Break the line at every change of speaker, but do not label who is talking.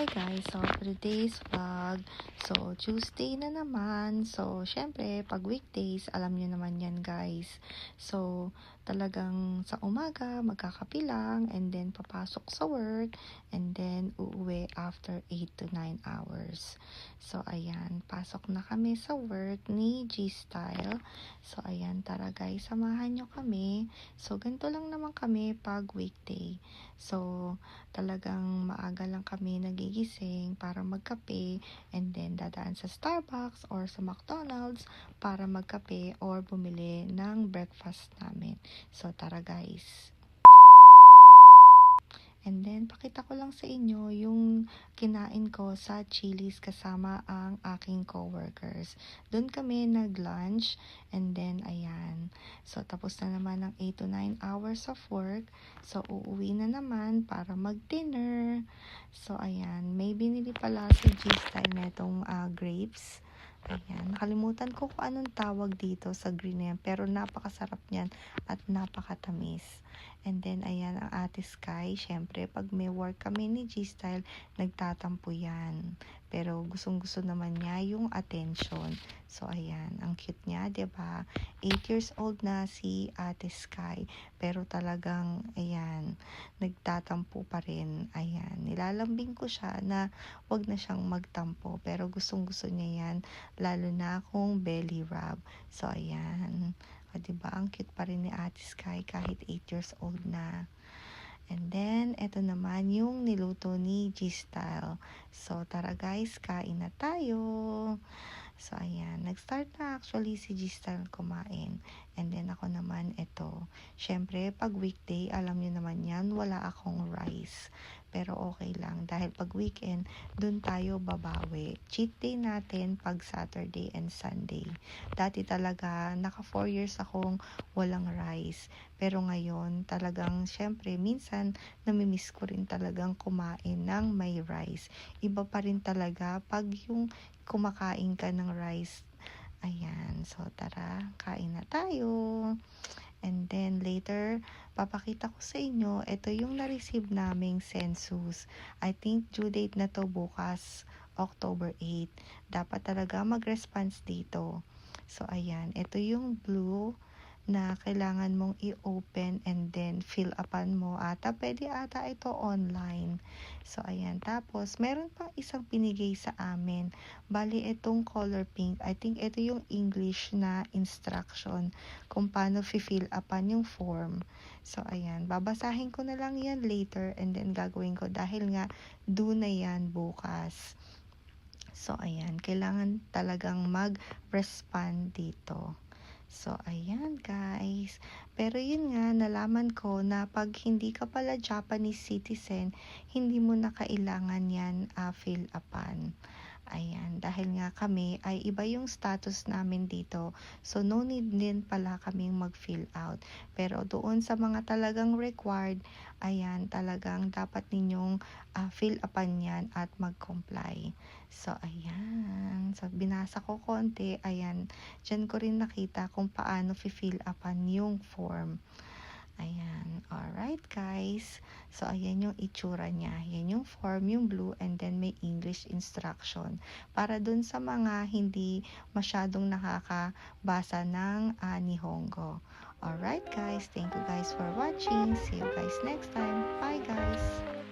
Hi guys, so for today's vlog, so Tuesday na naman, so syempre pag weekdays, alam nyo naman yan guys, so talagang sa umaga magkakape lang and then papasok sa work and then uuwi after 8 to 9 hours. So ayan, pasok na kami sa work ni G-Style, so ayan, tara guys, samahan nyo kami. So ganito lang naman kami pag weekday, so talagang maaga lang kami nagigising para magkape and then dadaan sa Starbucks or sa McDonald's para magkape or bumili ng breakfast namin. So tara guys. And then, pakita ko lang sa inyo yung kinain ko sa Chili's kasama ang aking coworkers. Doon kami nag-lunch and then, ayan. So, tapos na naman ng 8 to 9 hours of work. So, uuwi na naman para mag-dinner. So, ayan. May binili pala si G-Style na itong grapes. Ayan, nakalimutan ko kung anong tawag dito sa green na yan, pero napakasarap niyan at napakatamis. And then, ayan, ang Ate Sky, syempre, pag may work kami ni G-Style, nagtatampo yan. Pero gustong-gusto naman niya yung attention. So, ayan, ang cute niya, 'di ba? 8 years old na si Ate Sky, pero talagang, ayan, nagtatampo pa rin. Ayan, nilalambing ko siya na wag na siyang magtampo, pero gustong-gusto niya yan, lalo na kung belly rub. So, ayan. O, diba? Ang cute pa rin ni Ate Sky kahit 8 years old na. And then, eto naman yung niluto ni G-Style. So, tara guys, kain na tayo. So, ayan. Nag-start na actually si G-Style kumain. And then, ako naman, eto. Syempre, pag weekday, alam niyo naman yan, wala akong rice. Pero okay lang. Dahil pag weekend, dun tayo babawi. Cheat day natin pag Saturday and Sunday. Dati talaga, naka 4 years akong walang rice. Pero ngayon, talagang, syempre, minsan, namimiss ko rin talagang kumain ng may rice. Iba pa rin talaga pag yung kumakain ka ng rice. Ayan, so tara, kain na tayo. And then later, papakita ko sa inyo, ito yung na-receive naming census. I think due date na to bukas, October 8. Dapat talaga mag-response dito. So ayan, ito yung blue na kailangan mong i-open and then fill upan mo. Pwede ata ito online. So, ayan. Tapos, meron pang isang pinigay sa amin. Bali, itong color pink. I think ito yung English na instruction kung paano fill upan yung form. So, ayan. Babasahin ko na lang yan later and then gagawin ko dahil nga due na yan bukas. So, ayan. Kailangan talagang mag-respond dito. So, ayan guys. Pero yun nga, nalaman ko na pag hindi ka pala Japanese citizen, hindi mo na kailangan yan fill upan. Ayan, dahil nga kami ay iba yung status namin dito. So, no need din pala kaming mag-fill out. Pero doon sa mga talagang required, ayan, talagang dapat ninyong fill upan yan at mag-comply. So, ayan. So, binasa ko konti. Ayan, dyan ko rin nakita kung paano fill upan yung form. Ayan. Alright, guys. So, ayan yung itsura niya. Yan yung form, yung blue, and then may English instruction. Para dun sa mga hindi masyadong nakakabasa ng Nihongo. Alright, guys. Thank you guys for watching. See you guys next time. Bye, guys.